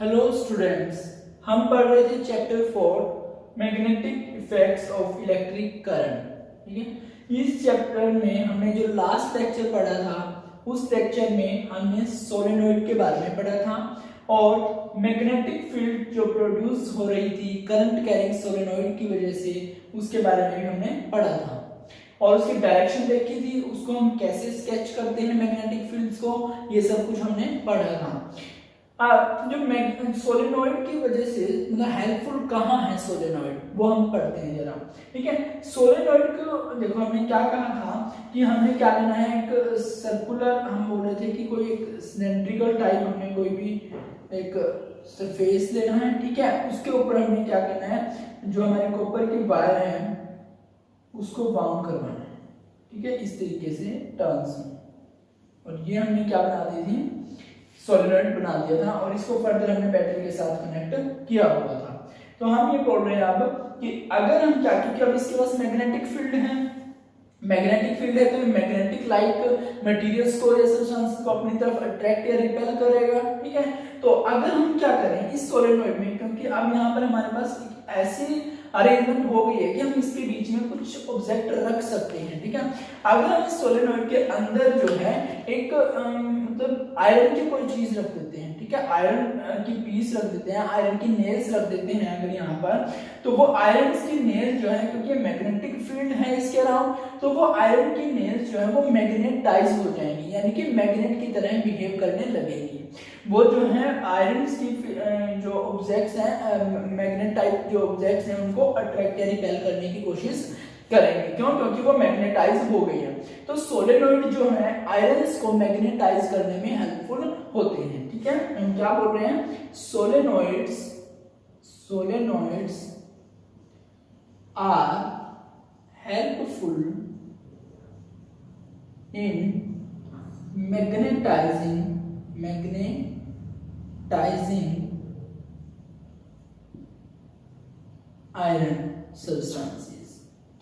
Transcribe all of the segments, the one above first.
Hello students, हम पढ़ रहे थे chapter 4 magnetic effects of electric current. ठीक है, इस चैप्टर में हमने जो लास्ट लेक्चर पढ़ा था उस लेक्चर में हमने सोलेनोइड के बारे में पढ़ा था और मैग्नेटिक फील्ड जो प्रोड्यूस हो रही थी करंट कैरिंग सोलेनोइड की वजह से उसके बारे में भी हमने पढ़ा था और उसकी डायरेक्शन देखी थी, उसको हम कैसे स्केच करते हैं मैग्नेटिक फील्ड्स को, ये सब कुछ हमने पढ़ा था। जो सोलेनोइड की वजह से मतलब हेल्पफुल कहाँ है सोलेनोइड, वो हम पढ़ते हैं जरा। ठीक है, सोलेनोइड को देखो हमने क्या कहा था कि हमें क्या लेना है, एक सर्कुलर, हम बोल रहे थे कि कोई एक सिलेंड्रिकल टाइप हमें कोई भी एक सरफेस लेना है। ठीक है, उसके ऊपर हमें क्या करना है, जो हमारे कॉपर की वायर है उसको बाउंड करवाना है। ठीक है, इस तरीके से टर्न्स में, और ये हमने क्या बना दी थी, सोलेनोइड बना दिया था और इसको फर्दर हमने बैटरी के साथ कनेक्ट किया हुआ था। तो हम ये बोल रहे हैं अब कि अगर हम क्या, क्योंकि अब इसके पास मैग्नेटिक फील्ड है, मैग्नेटिक फील्ड है तो मैग्नेटिक लाइक मटेरियल्स को या सब्सटेंस को अपनी तरफ अट्रैक्ट या रिपेल करेगा। ठीक है, तो अगर हम क्या करें इस सोलेनोइड में, क्योंकि अब यहाँ पर हमारे पास एक ऐसी अरेंजमेंट हो गई है कि हम इसके बीच में कुछ ऑब्जेक्ट रख सकते हैं। ठीक है, अगर हम इस सोलेनोइड के अंदर जो है एक मतलब आयरन की कोई चीज रख देते हैं, ठीक है, आयरन की पीस रख देते हैं, आयरन की नेल्स रख देते हैं अगर यहाँ पर, तो वो आयरन की नेल्स जो है, क्योंकि मैग्नेटिक फील्ड है इसके अराउंड, तो वो आयरन की नेल्स जो है वो मैग्नेटाइज हो जाएंगी, यानी कि मैग्नेट की तरह बिहेव करने लगेगी। वो जो है आयरन की जो ऑब्जेक्ट्स हैं, मैग्नेट टाइप जो ऑब्जेक्ट्स हैं, उनको अट्रैक्ट या रिपेल करने की कोशिश करेंगे। क्यों? क्योंकि वो मैग्नेटाइज हो गई है। तो सोलेनोइड जो है आयरन्स को मैग्नेटाइज करने में हेल्पफुल होते हैं। ठीक है, हम क्या बोल रहे हैं, solenoids are helpful in magnetising iron substances.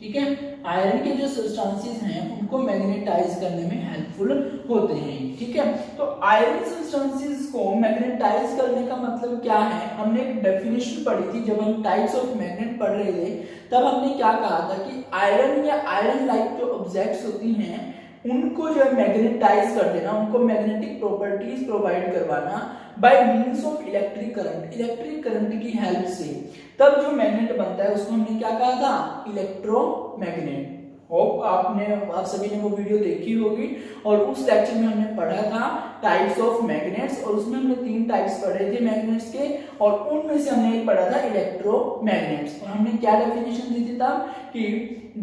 ठीक है, आयरन के जो सब्सटेंसेस हैं उनको मैग्नेटाइज करने में हेल्पफुल होते हैं। ठीक है, तो आयरन सब्सटेंसेस को मैग्नेटाइज करने का मतलब क्या है, हमने एक डेफिनेशन पढ़ी थी जब हम टाइप्स ऑफ मैग्नेट पढ़ रहे थे, तब हमने क्या कहा था कि आयरन या आयरन लाइक जो ऑब्जेक्ट्स होती हैं उनको जो है मैग्नेटाइज कर देना, उनको मैग्नेटिक प्रॉपर्टीज प्रोवाइड करवाना by means of electric current की हेल्प से, तब जो मैग्नेट बनता है उसको हमने क्या कहा था, इलेक्ट्रोमैग्नेट। होप आप सभी ने वो वीडियो देखी होगी और उस लेक्चर में हमने पढ़ा था टाइप्स ऑफ मैग्नेट्स, और उसमें हमने 3 टाइप्स पढ़े थे मैग्नेट्स के, और उनमें से हमने एक पढ़ा था इलेक्ट्रोमैग्नेट्स। और हमने क्या डेफिनेशन दी थी तब कि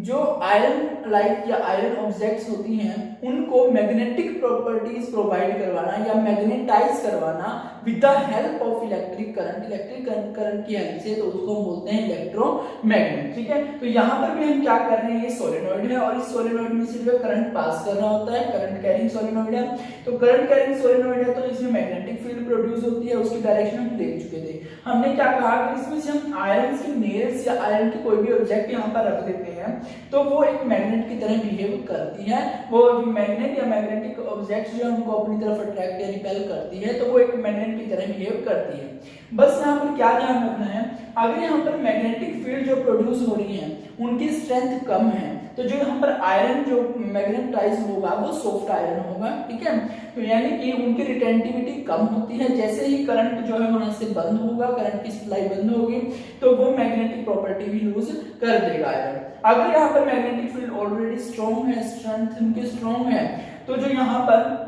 जो आयरन लाइक या आयरन ऑब्जेक्ट्स होती हैं उनको मैग्नेटिक प्रॉपर्टीज प्रोवाइड करवाना या मैग्नेटाइज करवाना with the help of electric current की हेल्प से, तो उसको हम बोलते हैं इलेक्ट्रोमैग्नेट। ठीक है, तो यहाँ पर भी हम क्या कर रहे हैं, ये सोलेनोइड है और इस सोलेनोइड में से जो करंट पास कर रहा होता है, करंट कैरिंग सोलेनोइड है, तो करंट कैरिंग सोलेनोइड है तो इसमें मैग्नेटिक फील्ड प्रोड्यूस होती है, उसकी डायरेक्शन हम देख चुके थे। हमने क्या कहा कि इसमें से हम आयरन की नेल्स या आयरन की कोई भी ऑब्जेक्ट यहाँ पर रख देते हैं तो वो एक मैग्नेट की तरह बिहेव करती है, वो मैग्नेट या मैग्नेटिक ऑब्जेक्ट्स जो है उनको अपनी तरफ अट्रैक्ट या रिपेल करती है, तो वो एक मैग्नेट की तरह बिहेव करती है। बस यहाँ पर क्या ध्यान रखना है, अगर यहाँ पर मैग्नेटिक फील्ड जो प्रोड्यूस हो रही है उनकी स्ट्रेंथ कम है, तो जो यहाँ पर आयरन जो मैग्नेटाइज होगा वो सॉफ्ट आयरन होगा। ठीक है, तो यानी कि उनकी रिटेंटिविटी कम होती है, जैसे ही करंट जो है वहां से बंद होगा, करंट की सप्लाई बंद होगी तो वो मैग्नेटिक प्रॉपर्टी भी लूज कर देगा आयरन। अगर यहाँ पर मैग्नेटिक फील्ड ऑलरेडी स्ट्रॉन्ग है, स्ट्रेंथ उनकी स्ट्रॉन्ग है, तो जो यहाँ पर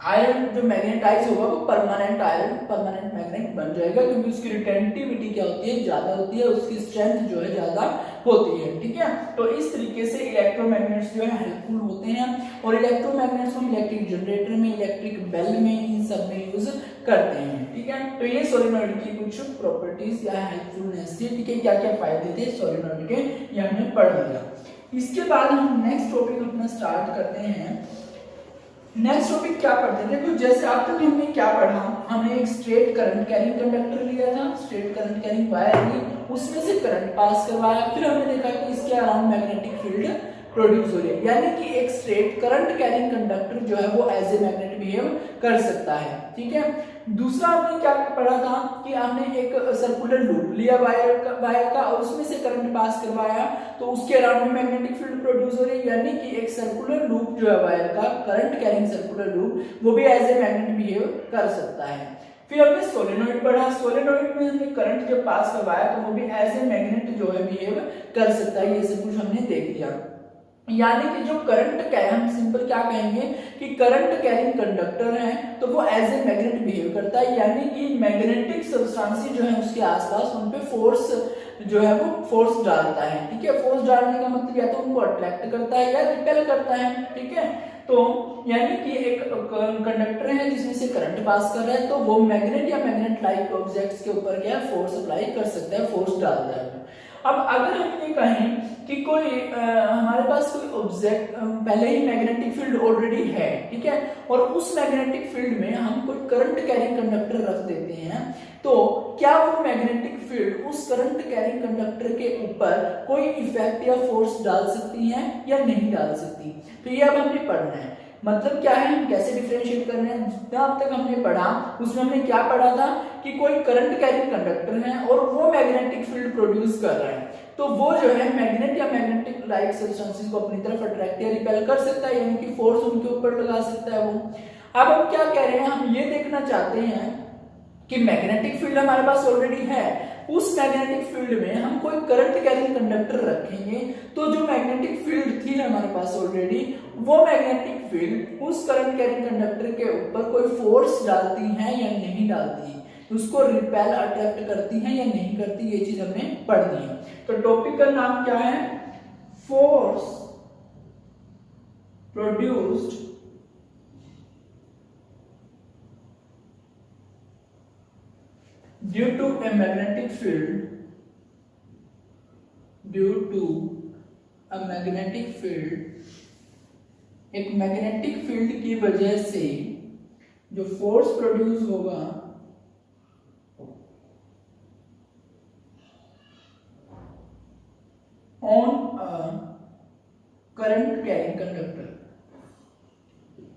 आयरन जो मैग्नेटाइज होगा वो परमानेंट आयरन, परमानेंट मैग्नेट बन जाएगा, क्योंकि उसकी रिटेंटिविटी क्या होती है, ज्यादा होती है, उसकी स्ट्रेंथ जो है ज्यादा होती है। ठीक है, तो इस तरीके से इलेक्ट्रोमैग्नेट्स जो है हेल्पफुल होते हैं, और इलेक्ट्रोमैग्नेट्स हम इलेक्ट्रिक जनरेटर में, इलेक्ट्रिक बेल में, इन सब में यूज करते हैं। ठीक है, तो ये सोलेनोइड की कुछ प्रॉपर्टीज या हेल्पफुलनेस थी। ठीक है, क्या क्या फायदे थे सोलेनोइड के, ये हमने पढ़ लिया। इसके बाद हम नेक्स्ट टॉपिक अपना स्टार्ट करते हैं। नेक्स्ट टॉपिक क्या पढ़ते हैं, देखो जैसे अब तक हमने क्या पढ़ा, हमने एक स्ट्रेट करंट कैरिंग कंडक्टर लिया था, स्ट्रेट करंट कैरिंग वायर ली, उसमें से करंट पास करवाया, फिर हमने देखा कि इसके अराउंड मैग्नेटिक फील्ड प्रोड्यूस हो रही है, यानी कि एक स्ट्रेट करंट कैरिंग कंडक्टर जो है वो एज ए मैग्नेट बिहेव कर सकता है। ठीक है, दूसरा हमने क्या पढ़ा था कि हमने एक सर्कुलर लूप लिया वायर का और उसमें से करंट पास करवाया तो उसके अराउंड में मैग्नेटिक फील्ड प्रोड्यूस हो रही है, यानी कि एक सर्कुलर लूप जो है वायर का, करंट कैरिंग सर्कुलर लूप, वो भी एज ए मैग्नेट बिहेव कर सकता है। फिर हमने सोलेनोइड पढ़ा, सोलेनोइड में हमने करंट जब पास करवाया तो वो भी एज ए मैग्नेट जो है बिहेव कर सकता है, ये सब कुछ हमने देख लिया। यानी कि जो करंट हम सिंपल क्या कहेंगे कि करंट कैरिंग कंडक्टर है तो वो एज ए मैग्नेट बिहेव करता है, यानी कि मैग्नेटिक सब्सटेंस जो है उसके आसपास उन पे फोर्स जो है वो फोर्स डालता है। ठीक है, फोर्स डालने का मतलब या तो उनको अट्रैक्ट करता है या रिपेल करता है। ठीक है, तो यानी कि एक कंडक्टर है जिसमें से करंट पास कर रहा है तो वो मैग्नेट या मैग्नेट लाइक ऑब्जेक्ट्स के ऊपर क्या फोर्स अप्लाई कर सकता है, फोर्स डालता है। अब अगर हम ये कहें कि कोई हमारे पास कोई ऑब्जेक्ट पहले ही मैग्नेटिक फील्ड ऑलरेडी है, ठीक है, और उस मैग्नेटिक फील्ड में हम कोई करंट कैरिंग कंडक्टर रख देते हैं तो क्या वो मैग्नेटिक फील्ड उस करंट कैरिंग कंडक्टर के ऊपर कोई इफेक्ट या फोर्स डाल सकती है या नहीं डाल सकती। तो ये अब हमने पढ़ना है, मतलब क्या है, हम कैसे डिफरेंशिएट कर रहे हैं। जितना अब तक हमने पढ़ा उसमें हमने क्या पढ़ा था कि कोई करंट कैरिंग कंडक्टर है और वो मैग्नेटिक फील्ड प्रोड्यूस कर रहा है तो वो जो है मैग्नेट या मैग्नेटिक लाइक सब्सटेंसेस को अपनी तरफ अट्रैक्ट या रिपेल कर सकता है, यानी कि फोर्स उनके ऊपर लगा सकता है वो। अब हम क्या कह रहे हैं, हम ये देखना चाहते हैं कि मैग्नेटिक फील्ड हमारे पास ऑलरेडी है, उस मैग्नेटिक फील्ड में हम कोई करंट कैरिंग कंडक्टर रखेंगे तो जो मैग्नेटिक फील्ड थी हमारे पास ऑलरेडी, वो मैग्नेटिक फील्ड उस करंट कैरिंग कंडक्टर के ऊपर कोई फोर्स डालती है या नहीं डालती, उसको रिपेल अट्रैक्ट करती है या नहीं करती, ये चीज हमने पढ़नी है। तो टॉपिक का नाम क्या है, force produced due to a magnetic field, due to a magnetic field, एक मैग्नेटिक फील्ड की वजह से जो फोर्स प्रोड्यूस होगा on a current carrying conductor,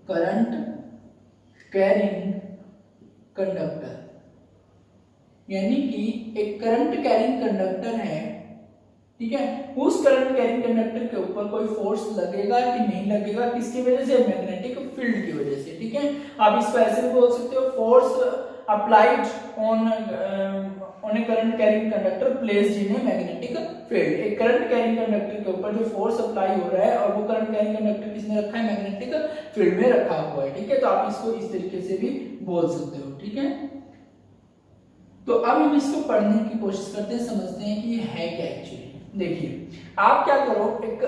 current carrying conductor, यानी कि एक करंट कैरिंग कंडक्टर है, ठीक है, उस करंट कैरिंग कंडक्टर के ऊपर कोई फोर्स लगेगा कि नहीं लगेगा, किसकी वजह से, मैग्नेटिक फील्ड की वजह से। ठीक है, आप इसको ऐसे भी बोल सकते हो, force applied on A current carrying conductor placed in a magnetic field. एक करंट कैरिंग कंडक्टर के ऊपर जो फोर्स अप्लाई हो रहा है और वो करंट कैरिंग कंडक्टर किसने रखा है, मैग्नेटिक फील्ड में रखा हुआ है। ठीक है, तो आप इसको इस तरीके से भी बोल सकते हो। ठीक है, तो अब हम इसको पढ़ने की कोशिश करते हैं, समझते हैं कि ये है क्या एक्चुअली। देखिए, आप क्या करो, एक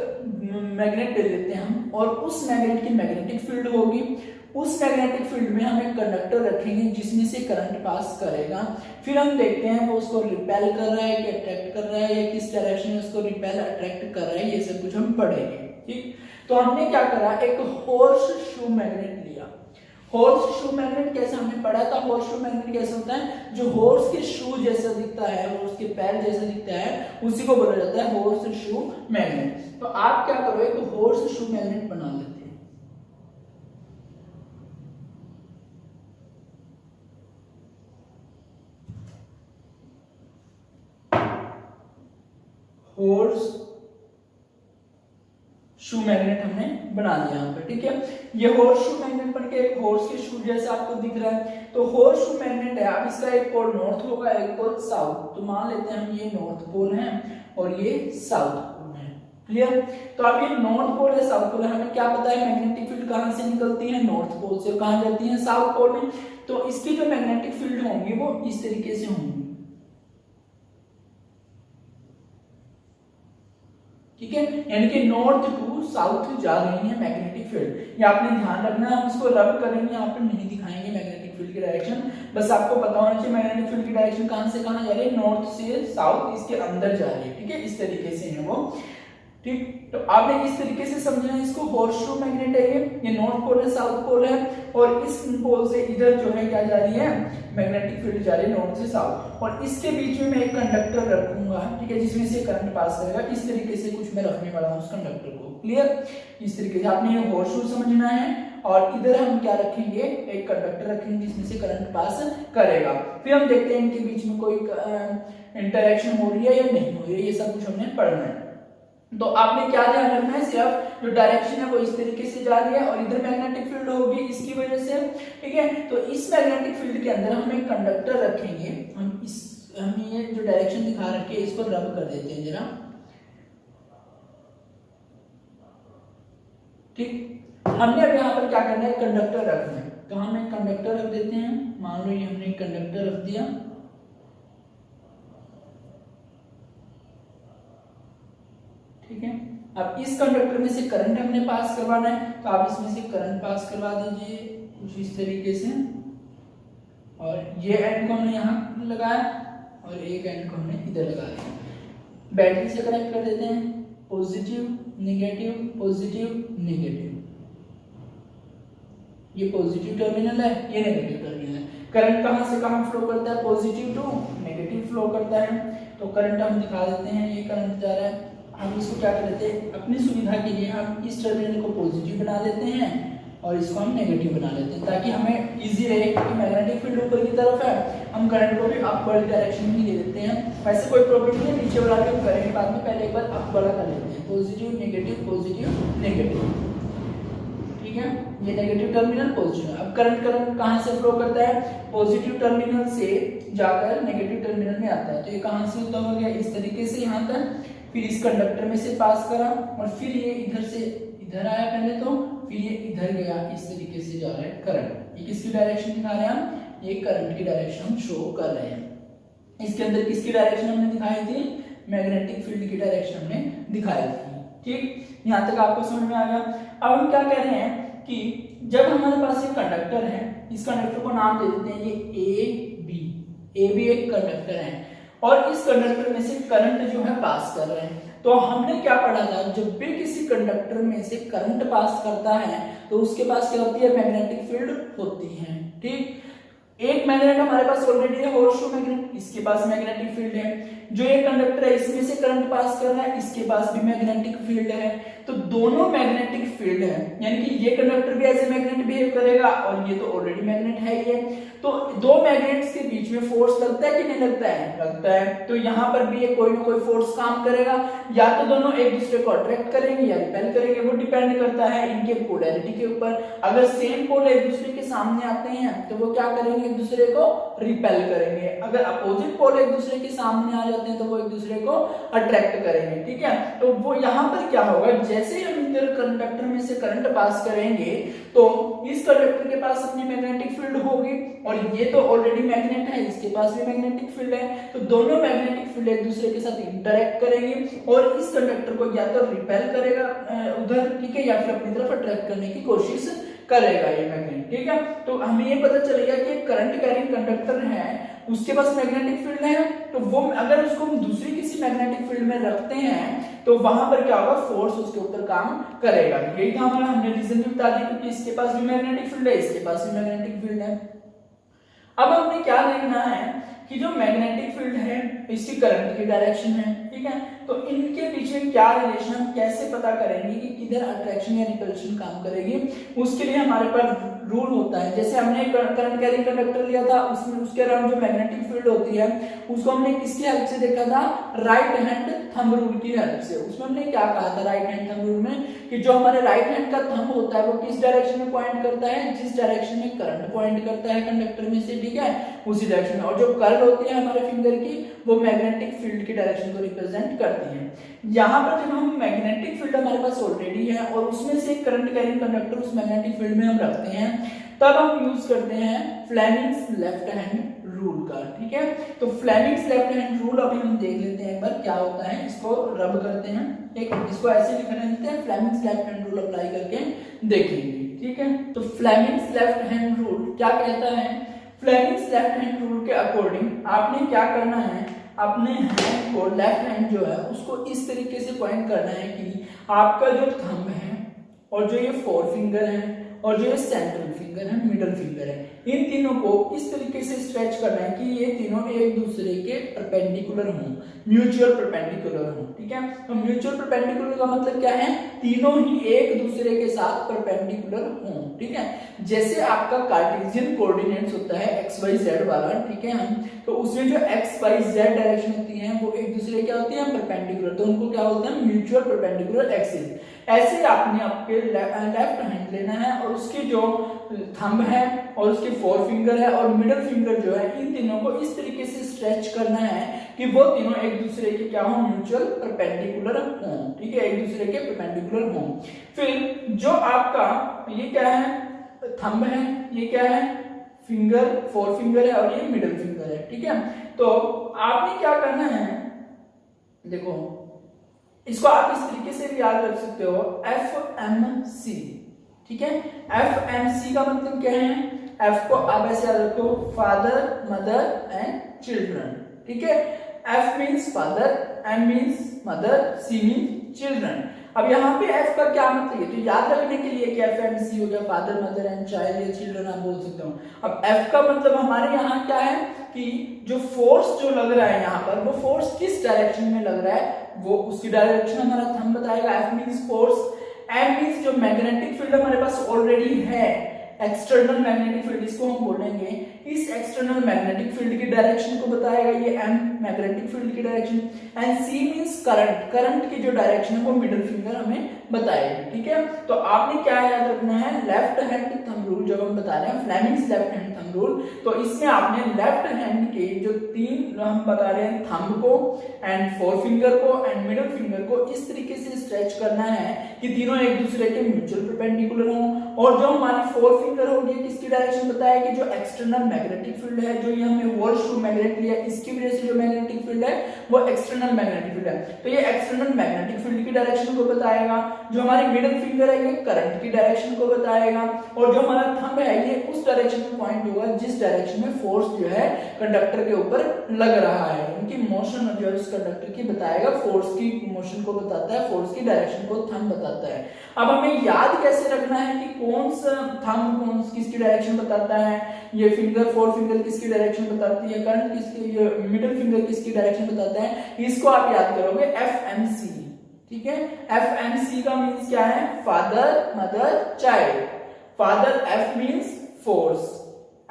मैग्नेट ले लेते हैं हम और उस मैग्नेट की मैग्नेटिक फील्ड होगी, उस मैग्नेटिक फील्ड में हम एक कंडक्टर रखेंगे जिसमें से करंट पास करेगा, फिर हम देखते हैं वो उसको रिपेल कर रहा है कि अट्रैक्ट कर रहा है या किस डायरेक्शन में उसको रिपेल अट्रैक्ट कर रहा है, ये सब कुछ हम पढ़ेंगे। ठीक, तो हमने क्या करा, एक हॉर्स शू मैग्नेट लिया। हॉर्स शू मैग्नेट कैसे हमने पढ़ा था, हॉर्स शू मैग्नेट कैसे होता है, जो हॉर्स के शू जैसा दिखता है, हॉर्स के पैर जैसा दिखता है, उसी को बोला जाता है हॉर्स शू मैग्नेट। तो आप क्या करो, एक हॉर्स शू मैग्नेट बना लेते हैं। हॉर्स शू मैग्नेट हमने बना लिया यहाँ पे। ठीक है, ये हॉर्स शू मैग्नेट बन के एक हॉर्स के शू जैसा आपको दिख रहा है, तो हॉर्स शू मैग्नेट है। अब इसका एक पोल नॉर्थ होगा, एक पोल साउथ, तो मान लेते हैं हम ये नॉर्थ पोल है और ये साउथ पोल है। क्लियर, तो अब ये नॉर्थ पोल है, साउथ पोल है, हमें क्या पता है मैग्नेटिक फील्ड कहां से निकलती है, नॉर्थ पोल से, कहां जाती है, साउथ पोल में। तो इसकी जो मैग्नेटिक फील्ड होंगी वो इस तरीके से होंगी। ठीक है, यानी कि नॉर्थ टू साउथ जा रही है मैग्नेटिक फील्ड। ये आपने ध्यान रखना, हम इसको रब करेंगे, यहाँ पे नहीं दिखाएंगे मैग्नेटिक फील्ड की डायरेक्शन, बस आपको पता होना चाहिए मैग्नेटिक फील्ड की डायरेक्शन कहां से कहां जा रही है, नॉर्थ से साउथ, इसके अंदर जा रही है। ठीक है, इस तरीके से है वो। ठीक, तो आपने इस तरीके से समझना है इसको, हॉर्स शू मैग्नेट है ये नॉर्थ पोल है, साउथ पोल है, और इस पोल से इधर जो है क्या जा रही है, मैग्नेटिक फील्ड जा रही है नॉर्थ से साउथ, और इसके बीच में मैं एक कंडक्टर रखूंगा, ठीक है, जिसमें से करंट पास करेगा। इस तरीके से कुछ मैं रखने वाला हूं उस कंडक्टर को। क्लियर? इस तरीके से आपने ये होर्स शू समझना है और इधर हम क्या रखेंगे, एक कंडक्टर रखेंगे जिसमें से करंट पास करेगा। फिर हम देखते हैं इनके बीच में कोई इंटरेक्शन हो रही है या नहीं हो रही है, ये सब कुछ हमने पढ़ना है। तो आपने क्या ध्यान रखना है, सिर्फ जो डायरेक्शन है वो इस तरीके से जा रही है और इधर मैग्नेटिक फील्ड होगी इसकी वजह से, ठीक है। तो इस मैग्नेटिक फील्ड के अंदर हम एक कंडक्टर रखेंगे, हम ये जो डायरेक्शन दिखा रखे हैं इसको रब कर देते हैं जरा, ठीक। हमने अब यहाँ पर क्या करना है, कंडक्टर रखना है, तो हम एक कंडक्टर रख देते हैं। मान लो ये हमने एक कंडक्टर रख दिया, ठीक है। अब इस कंडक्टर में से करंट हमने पास करवाना है, तो आप इसमें से करंट पास करवा दीजिए कुछ इस तरीके से, और ये एंड को हमने यहाँ लगाया और एक एंड को हमने इधर लगा दिया। बैटरी से कनेक्ट कर देते हैं, पॉजिटिव नेगेटिव पॉजिटिव नेगेटिव, ये पॉजिटिव टर्मिनल है, ये नेगेटिव टर्मिनल है। करंट कहां से कहां फ्लो करता है, पॉजिटिव टू नेगेटिव फ्लो करता है। तो करंट हम दिखा देते हैं, ये करंट जा रहा है, हम इसको क्या कर देते हैं, अपनी सुविधा के लिए हम इस टर्मिनल को पॉजिटिव बना देते हैं और इसको हम नेगेटिव बना लेते हैं, ताकि हमें इजी रहे, क्योंकि मैग्नेटिक फील्ड ऊपर की तरफ है, हम करंट को भी अप वाली डायरेक्शन में दे देते हैं। वैसे कोई प्रॉब्लम नहीं है, नीचे वाला भी हम करेंगे बाद में, पहले एक बार अप वाला कर लेते हैं, पॉजिटिव नेगेटिव, ठीक है। ये नेगेटिव टर्मिनल पॉजिटिव। अब करंट कहां से फ्लो करता है, पॉजिटिव टर्मिनल से जाकर नेगेटिव टर्मिनल में आता है। तो ये कहां से होता होगा, इस तरीके से यहाँ तक, फिर इस कंडक्टर में से पास करा और फिर ये इधर से इधर आया पहले, तो फिर ये इधर गया, इस तरीके से जा रहा है करंट। ये किसकी डायरेक्शन दिखा रहे हैं हम, ये करंट की डायरेक्शन शो कर रहे हैं। इसके अंदर किसकी डायरेक्शन हमने दिखाई थी, मैग्नेटिक फील्ड की डायरेक्शन हमने दिखाई थी, ठीक। यहाँ तक आपको समझ में आ गया। अब हम क्या कह रहे हैं कि जब हमारे पास एक कंडक्टर है, इस कंडक्टर को नाम दे देते हैं ये ए बी एक कंडक्टर है और इस कंडक्टर में से करंट जो है पास कर रहे हैं। तो हमने क्या पढ़ा था, जब भी किसी कंडक्टर में से करंट पास करता है तो उसके पास क्या होती है, मैग्नेटिक फील्ड होती है, ठीक। एक मैग्नेट हमारे पास ऑलरेडी है, होर्सशू मैग्नेट, इसके पास मैग्नेटिक फील्ड है। जो ये कंडक्टर है इसमें से करंट पास कर रहा है, इसके पास भी मैग्नेटिक फील्ड है। तो दोनों मैग्नेटिक फील्ड है, यानी कि ये कंडक्टर भी एज ए मैग्नेट बिहेव करेगा और ये तो ऑलरेडी मैग्नेट है ही है। तो दो मैग्नेट्स के बीच में फोर्स लगता है कि नहीं लगता है, लगता है। तो यहाँ पर भी ये कोई ना कोई फोर्स काम करेगा, या तो दोनों एक दूसरे को अट्रैक्ट करेंगे या रिपेल करेंगे, वो डिपेंड करता है इनके पोलैरिटी के ऊपर। अगर सेम पोल एक दूसरे के सामने आते हैं तो वो क्या करेंगे, एक दूसरे को रिपेल करेंगे। अगर अपोजिट पोल एक दूसरे के सामने आ जाते हैं तो वो एक दूसरे को अट्रैक्ट करेंगे, ठीक है। तो वो यहाँ पर क्या होगा, जैसे हम इधर कंडक्टर में से करंट पास करेंगे तो इस कंडक्टर के पास अपनी मैग्नेटिक फील्ड होगी और ये तो ऑलरेडी मैग्नेट है, इसके पास भी मैग्नेटिक फील्ड है। तो दोनों मैग्नेटिक फील्ड एक दूसरे के साथ इंटरैक्ट करेंगे और इस कंडक्टर को या तो रिपेल करेगा उधर, ठीक है, या फिर अपनी तरफ अट्रैक्ट करने की कोशिश करेगा ये मैग्नेट, ठीक है। तो हमें ये पता चलेगा कि करंट कैरिंग कंडक्टर है, उसके पास मैग्नेटिक फील्ड है, तो वो अगर उसको हम दूसरी किसी मैग्नेटिक फील्ड में रखते हैं तो वहां पर क्या होगा, फोर्स उसके ऊपर काम करेगा। यही था हमारा, हमने रीजन भी बता दिया, क्योंकि इसके पास भी मैग्नेटिक फील्ड है, इसके पास भी मैग्नेटिक फील्ड है। अब हमने क्या देखना है कि जो मैग्नेटिक फील्ड है इसकी करंट की डायरेक्शन है, ठीक है। तो इनके पीछे क्या रिलेशन, हम कैसे पता करेंगे कि किधर अट्रैक्शन या रिपल्शन काम करेगी। उसके लिए हमारे पास रूल होता है। जैसे हमने करंट कैरिंग कंडक्टर लिया था, उसमें उसके अराउंड जो मैग्नेटिक फील्ड होती है उसको हमने किसकी हेल्प से देखा था, राइट हैंड थंब रूल की हेल्प से। उसमें हमने क्या कहा था राइट हैंड थंब रूल में, कि जो हमारे राइट हैंड का थंब होता है वो किस डायरेक्शन में पॉइंट करता है, जिस डायरेक्शन में करंट पॉइंट करता है कंडक्टर में से, ठीक है, उसी डायरेक्शन में। और जो कर्ल होती है हमारे फिंगर की वो मैग्नेटिक फील्ड की डायरेक्शन को रिप्रेजेंट करती है। यहाँ पर जब हम मैग्नेटिक फील्ड हमारे पास ऑलरेडी है और उसमें से करंट कैरिंग कंडक्टर उस मैग्नेटिक फील्ड में हम रखते हैं, तब हम यूज करते हैं फ्लेमिंग्स लेफ्ट हैंड रूल का, ठीक है। तो फ्लेमिंग्स लेफ्ट हैंड रूल अभी हम देख लेते हैं एक बार क्या होता है, इसको रब करते हैं, ठीक, इसको ऐसे लिखने देते हैं, Fleming's left hand rule apply करके देखेंगे, ठीक है। तो फ्लेमिंग्स लेफ्ट हैंड रूल क्या कहता है, फ्लेमिंग्स लेफ्ट हैंड रूल के अकॉर्डिंग आपने क्या करना है, अपने हैंड को, लेफ्ट हैंड जो है उसको इस तरीके से पॉइंट करना है कि आपका जो थंब है और जो ये फोर फिंगर है और जो ये सेंट्रल फिंगर है, मिडल फिंगर है, इन तीनों को इस तरीके से स्ट्रेच करना है कि ये तीनों एक दूसरे के परपेंडिकुलर हों, म्यूचुअल परपेंडिकुलर हों। ठीक है, तो म्यूचुअल परपेंडिकुलर का मतलब क्या है, तीनों ही एक दूसरे के साथ परपेंडिकुलर हों। ठीक है, जैसे आपका कार्टेशियन कोऑर्डिनेट्स होता है एक्स वाई जेड वाला, ठीक है, हम तो उसमें जो एक्स वाई जेड डायरेक्शन होती है वो एक दूसरे क्या होती है, परपेंडिकुलर, तो उनको क्या बोलते हैं, म्यूचुअल परपेंडिकुलर एक्सिस। ऐसे आपने आपके लेफ्ट हैंड लेना है और उसकी जो थंब है और उसके फोर फिंगर है और मिडल फिंगर जो है, इन तीनों को इस तरीके से स्ट्रेच करना है कि वो तीनों एक दूसरे के क्या हो, म्यूचुअल परपेंडिकुलर हों। ठीक है, एक दूसरे के परपेंडिकुलर हों। फिर जो आपका ये क्या है, थंब है, ये क्या है, फिंगर, फोर फिंगर है और ये मिडल फिंगर है। ठीक है, तो आपने क्या करना है, देखो इसको आप इस तरीके से भी याद रख सकते हो, FMC। ठीक है, FMC का मतलब क्या है, F को आप ऐसे याद रखो, फादर, मदर एंड चिल्ड्रन। ठीक है, F means father, M means mother, C means children. अब यहाँ पे F का क्या मतलब है, तो याद रखने के लिए कि FMC हो गया, फादर, मदर एंड चाइल्ड या चिल्ड्रन आप बोल सकते हो। अब F का मतलब हमारे यहाँ क्या है कि जो फोर्स जो लग रहा है यहाँ पर, वो फोर्स किस डायरेक्शन में लग रहा है, वो उसकी डायरेक्शन हमारा थंब बताएगा। F means force, M means जो मैग्नेटिक फील्ड हमारे पास ऑलरेडी है, एक्सटर्नल मैग्नेटिक फील्ड इसको हम बोलेंगे, इस एक्सटर्नल मैग्नेटिक फील्ड की डायरेक्शन को बताएगा ये M, मैग्नेटिक फील्ड की direction. And C means current, current की जो डायरेक्शन है वो मिडिल फिंगर हमें बताएगी। ठीक है, तो आपने क्या याद रखना है, लेफ्ट हैंड थंब रूल जब हम बता रहे हैं, Fleming's left hand thumb rule, तो इसमें आपने लेफ्ट हैंड के जो तीन हम बता रहे हैं, थंब को एंड फोर फिंगर को एंड मिडिल फिंगर को इस तरीके से स्ट्रेच करना है कि तीनों एक दूसरे के म्यूचुअल परपेंडिकुलर हों। और जो हमारी फोर फिंगर होगी किसकी डायरेक्शन बताएगी, जो एक्सटर्नल मैग्नेटिक फील्ड है, जो ये हमने वॉल्शू मैग्नेट लिया, इसकी वजह से जो मैग्नेटिक फील्ड है वो एक्सटर्नल मैग्नेटिक फील्ड है, तो ये एक्सटर्नल मैग्नेटिक फील्ड की डायरेक्शन को बताएगा। जो हमारी मिडिल फिंगर है ये करंट की डायरेक्शन को बताएगा और जो हमारा थंब है ये उस डायरेक्शन में पॉइंट होगा जिस डायरेक्शन में फोर्स जो है कंडक्टर के ऊपर लग रहा है। इनकी मोशन जो है उस कंडक्टर की बताएगा, फोर्स की मोशन को बताता है, फोर्स की डायरेक्शन को थंब बताता है। अब हमें याद कैसे रखना है कि कौन सा थंब कौन किसकी डायरेक्शन बताता है, ये फिंगर फोर फिंगर किसकी डायरेक्शन बताती है, करंट किसकी, ये मिडिल फिंगर किसकी डायरेक्शन बताता है, इसको आप याद करोगे FMC। ठीक है, FMC का मीन्स क्या है, father, mother, child. Father F means force,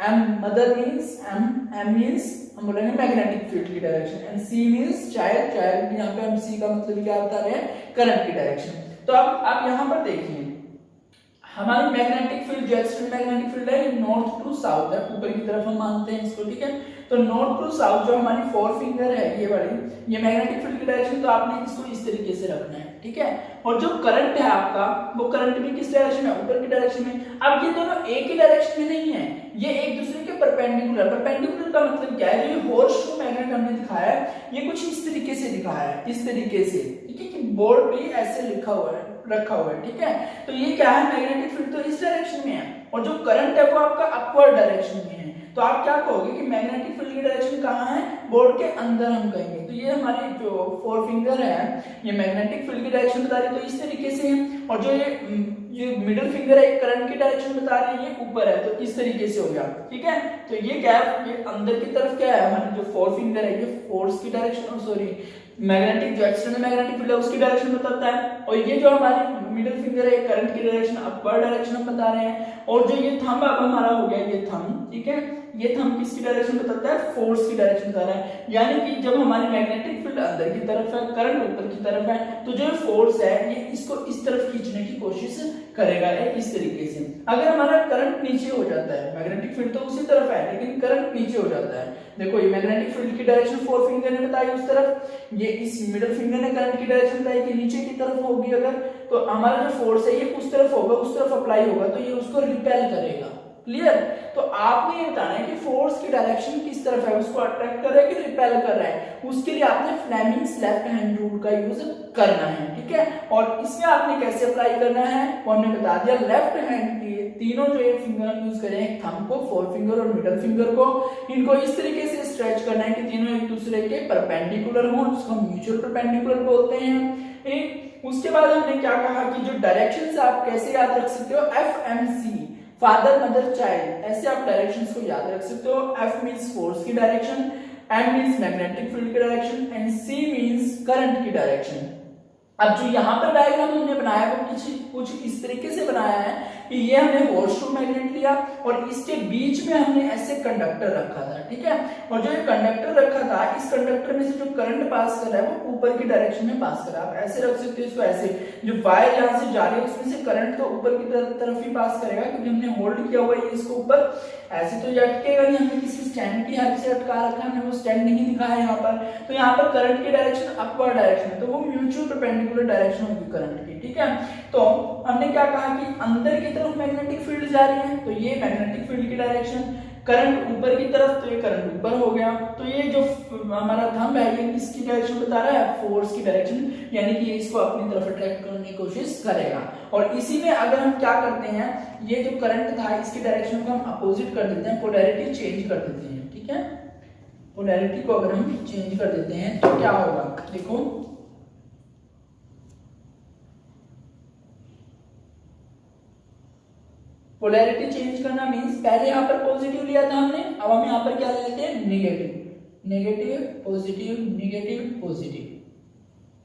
M mother means M means हम बोलेंगे मैग्नेटिक फील्ड की direction and C means child, child यहाँ पे हम C का मतलब क्या बता रहे हैं, करंट की डायरेक्शन। तो अब आप यहाँ पर देखिए हमारी मैग्नेटिक फील्ड जो एक्सटर्नल मैग्नेटिक फील्ड है ये नॉर्थ टू साउथ है, ऊपर की तरफ हम मानते हैं इसको। ठीक है, तो नॉर्थ टू साउथ जो हमारी फोर फिंगर है ये वाली, ये मैग्नेटिक फील्ड की डायरेक्शन, तो आपने इसको इस तरीके से रखना है। ठीक है, और जो करंट है आपका वो करंट भी किस डायरेक्शन में, ऊपर की डायरेक्शन में। अब ये दोनों एक ही डायरेक्शन में नहीं है, ये एक दूसरे के परपेंडिकुलर। परपेंडिकुलर का मतलब क्या है, जो ये हॉर्सशू मैग्नेट हमने दिखाया है ये कुछ इस तरीके से दिखाया है, इस तरीके से। ठीक है, कि बोर्ड पे ऐसे लिखा हुआ है, रखा हुआ है। ठीक है, तो ये क्या है, मैग्नेटिक फील्ड तो इस डायरेक्शन में है और जो करंट है वो आपका अपवर्ड डायरेक्शन में है। तो आप क्या कहोगे कि मैग्नेटिक फील्ड की डायरेक्शन कहाँ है, बोर्ड के अंदर हम कहेंगे। तो ये हमारी जो फोर फिंगर है ये मैग्नेटिक फील्ड की डायरेक्शन बता रही है, तो इस तरीके से है। और जो ये मिडिल फिंगर है करंट की डायरेक्शन बता रही है, ये ऊपर है, तो इस तरीके से हो गया। ठीक है, तो ये क्या है, ये अंदर की तरफ क्या है, हमारी जो फोर फिंगर है ये फोर्स की डायरेक्शन, सॉरी मैग्नेटिक जो एक्सटर्नल मैग्नेटिक फील्ड है उसकी डायरेक्शन बताता है। और ये जो हमारी मिडिल फिंगर है करंट की डायरेक्शन, अपवर्ड डायरेक्शन हम बता रहे हैं। और जो ये थंब अब हमारा हो गया ये थंब, ठीक है, ये थंब किसकी डायरेक्शन बताता है, फोर्स की डायरेक्शन बता रहा है। यानी कि जब हमारी मैग्नेटिक फील्ड अंदर की तरफ है, करंट ऊपर की तरफ है, तो जो फोर्स है ये इसको इस तरफ खींचने की कोशिश करेगा इस तरीके से। अगर हमारा करंट नीचे हो जाता है, मैग्नेटिक फील्ड तो उसी तरफ है लेकिन करंट नीचे हो जाता है, देखो ये मैग्नेटिक फील्ड की डायरेक्शन फोर फिंगर ने बताई उस तरफ, ये इस मिडिल फिंगर ने करंट की डायरेक्शन बताई कि नीचे की तरफ होगी अगर, तो हमारा जो फोर्स है ये उस तरफ होगा, उस तरफ अप्लाई होगा, तो ये उसको रिपेल करेगा। क्लियर, तो आपने ये बताना है कि फोर्स की डायरेक्शन किस तरफ है, उसको अट्रैक्ट कर रहा है कि रिपेल कर रहा है, उसके लिए आपने फ्लेमिंग्स लेफ्ट हैंड रूल का यूज करना है। ठीक है, और इसमें आपने कैसे अप्लाई करना है वो हमने बता दिया। लेफ्ट हैंड के तीनों जो ये फिंगर हम यूज करें, थंब को, फोर फिंगर और मिडिल फिंगर को, इनको इस तरीके से स्ट्रेच करना है कि तीनों एक दूसरे के परपेंडिकुलर हो, जिसको हम म्यूचुअल परपेंडिकुलर बोलते हैं। उसके बाद हमने क्या कहा कि जो डायरेक्शंस आप कैसे याद रख सकते हो, FMC फादर मदर चाइल्ड, ऐसे आप डायरेक्शंस को याद रख सकते हो। F मींस फोर्स की direction, M means magnetic field की direction and C means current की डायरेक्शन। अब जो यहाँ पर डायग्राम हमने बनाया वो कुछ इस तरीके से बनाया है कि ये हमने वॉशरूम मैग्नेट लिया और इसके बीच में हमने ऐसे कंडक्टर रखा था, ठीक है। और जो ये कंडक्टर रखा था, इस कंडक्टर में से जो करंट पास कर रहा है वो ऊपर की डायरेक्शन में पास कर रहा है। आप ऐसे रख सकते हो इसको, ऐसे जो वायर यहाँ से जा रही है उसमें से करंट तो ऊपर की तरफ ही पास करेगा क्योंकि हमने होल्ड किया हुआ है इसको ऊपर। ऐसे तो ये अटकेगा नहीं, हमने किसी स्टैंड की हेल्प से अटका रखा है, हमने वो स्टैंड नहीं दिखाया है यहाँ पर। तो यहाँ पर करंट की डायरेक्शन अपवर्ड डायरेक्शन है, तो वो म्यूचुअल परपेंडिकुलर डायरेक्शन होगी करंट की, ठीक है। तो हमने क्या कहा कि अंदर की तरफ मैग्नेटिक फील्ड जा रही है, तो ये मैग्नेटिक फील्ड की डायरेक्शन, करंट ऊपर की तरफ, तो ये करंट ऊपर हो गया। तो ये जो हमारा थंब है ये किसकी डायरेक्शन बता रहा है, फोर्स की डायरेक्शन, यानी कि इसको अपनी तरफ अट्रैक्ट करने की कोशिश करेगा। और इसी में अगर हम क्या करते हैं, ये जो करंट था इसकी डायरेक्शन को हम अपोजिट कर देते हैं, पोलैरिटी चेंज कर देते हैं, ठीक है। पोलैरिटी को अगर हम चेंज कर देते हैं तो क्या होगा, देखो पोलैरिटी चेंज करना मींस पहले यहाँ पर पॉजिटिव लिया था हमने, अब हम यहाँ पर क्या ले लेते हैं, negative, negative positive, negative positive,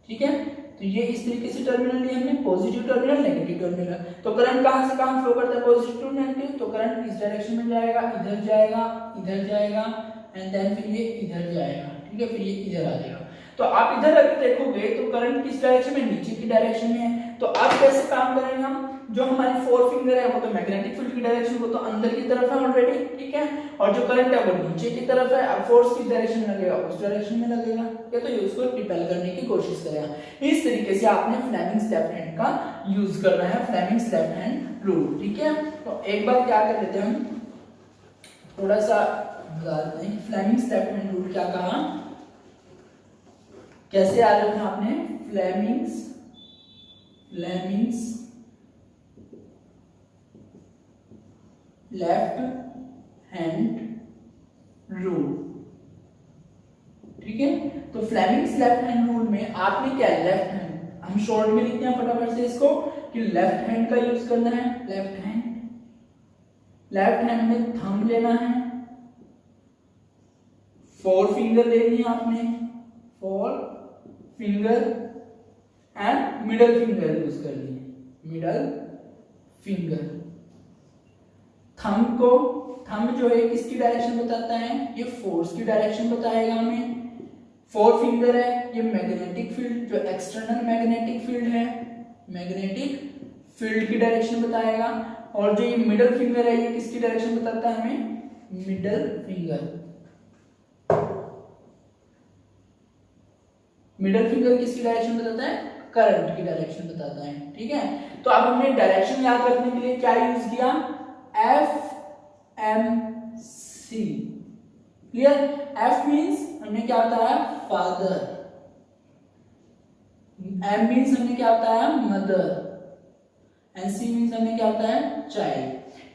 ठीक है। तो ये इस तरीके से टर्मिनल लिए हमने, पॉजिटिव टर्मिनल, नेगेटिव टर्मिनल। तो करंट कहां से कहां फ्लो करता है, पॉजिटिव टू नेगेटिव, तो करंट इस डायरेक्शन में जाएगा, इधर जाएगा, इधर जाएगा एंड देन फिर ये इधर जाएगा, ठीक है, फिर ये इधर आ जाएगा। तो आप इधर अगर देखोगे तो करंट किस डायरेक्शन में, नीचे की डायरेक्शन में है। तो अब कैसे काम करेंगे हम, जो हमारी फोर फिंगर है वो तो मैग्नेटिक फील्ड की डायरेक्शन, वो तो अंदर की तरफ है ऑलरेडी, ठीक है। और जो करंट है वो नीचे की तरफ है, अब फोर्स किस डायरेक्शन में लगेगा, उस डायरेक्शन में लगेगा, या तो ये उसको रिपेल करने की कोशिश करेगा। इस तरीके से आपने फ्लेमिंग्स लेफ्ट हैंड का यूज करना है, फ्लेमिंग्स लेफ्ट हैंड रूल, ठीक है। तो एक बार क्या कर लेते हैं हम, थोड़ा सा बता देते हैं फ्लेमिंग्स लेफ्ट हैंड रूल क्या कहा, कैसे याद रखना आपने, फ्लेमिंग्स लेफ्ट हैंड रूल, ठीक है। तो फ्लेमिंग्स लेफ्ट हैंड रूल में आपने क्या, लेफ्ट हैंड, हम शॉर्ट में लिखते हैं फटाफट से इसको कि लेफ्ट हैंड का यूज करना है, लेफ्ट हैंड में थंब लेना है, फोर फिंगर लेनी है आपने, four finger and middle finger use करनी है, मिडल फिंगर। थंब जो है किसकी डायरेक्शन बताता है, ये फोर्स की डायरेक्शन बताएगा हमें। फोर फिंगर है ये मैग्नेटिक फील्ड, जो एक्सटर्नल मैग्नेटिक फील्ड है, मैग्नेटिक फील्ड की डायरेक्शन बताएगा। और जो ये मिडल फिंगर है ये किसकी डायरेक्शन बताता है हमें, मिडल फिंगर। मिडल फिंगर किसकी डायरेक्शन बताता है, करंट की डायरेक्शन बताता है, ठीक है। तो अब हमने डायरेक्शन याद रखने के लिए क्या यूज किया, FMC, क्लियर। F मींस हमने क्या बताया, फादर, M मींस हमने क्या बताया, मदर, एंड C मींस हमने क्या बताया, चाइल्ड।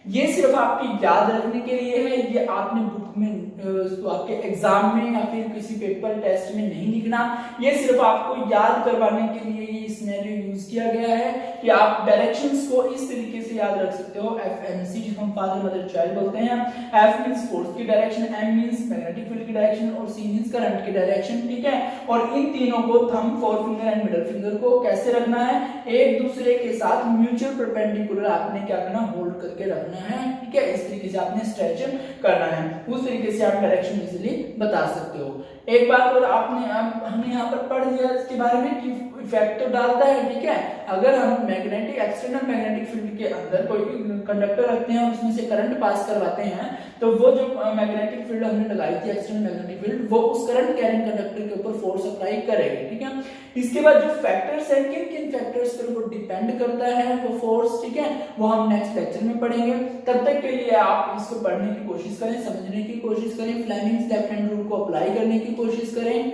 ये सिर्फ आपकी याद रखने के लिए है, ये आपने बुक में तो आपके एग्जाम में या फिर किसी पेपर टेस्ट में नहीं लिखना, ये सिर्फ आपको याद करवाने के लिए ये सिनेरियो यूज किया गया है कि आप डायरेक्शंस को इस तरीके से याद रख सकते हो। FMC जिसको हम फादर मदर चाइल्ड बोलते हैं, F मींस फोर्स की direction, M means magnetic field की डायरेक्शन और C मींस करंट की डायरेक्शन, ठीक है। और इन तीनों को thumb, four finger and middle finger को कैसे रखना है, एक दूसरे के साथ म्यूचुअल परपेंडिकुलर आपने क्या करना, होल्ड करके रखना है, ठीक है। इस तरीके से आपने स्ट्रेच करना है, उस तरीके से आप डायरेक्शन इजीली बता सकते हो। एक बात और हमने यहाँ पर पढ़ लिया इसके बारे में कि इफेक्ट तो डालता है, ठीक है। अगर हम मैग्नेटिक एक्सटर्नल मैग्नेटिक फील्ड के अंदर कोई कंडक्टर रखते हैं और उसमें से करंट पास करवाते हैं, तो वो जो मैग्नेटिक फील्ड हमने लगाई थी, एक्सटर्नल मैग्नेटिक फील्ड, वो उस करंट कैरिंग कंडक्टर के ऊपर फोर्स अप्लाई करेगी, ठीक है। इसके बाद जो फैक्टर्स है, किन किन फैक्टर्स पर वो डिपेंड करता है वो फोर्स, ठीक है, वो हम नेक्स्ट लेक्चर में पढ़ेंगे। तब तक के लिए आप इसको पढ़ने की कोशिश करें, समझने की कोशिश करें, फ्लेमिंग्स लेफ्ट हैंड रूल को अप्लाई करने की कोशिश करें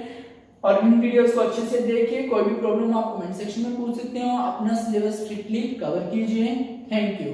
और इन वीडियोस को अच्छे से देखिए। कोई भी प्रॉब्लम आप कमेंट सेक्शन में पूछ सकते हो। अपना सिलेबस स्ट्रिक्टली कवर कीजिए। Thank you.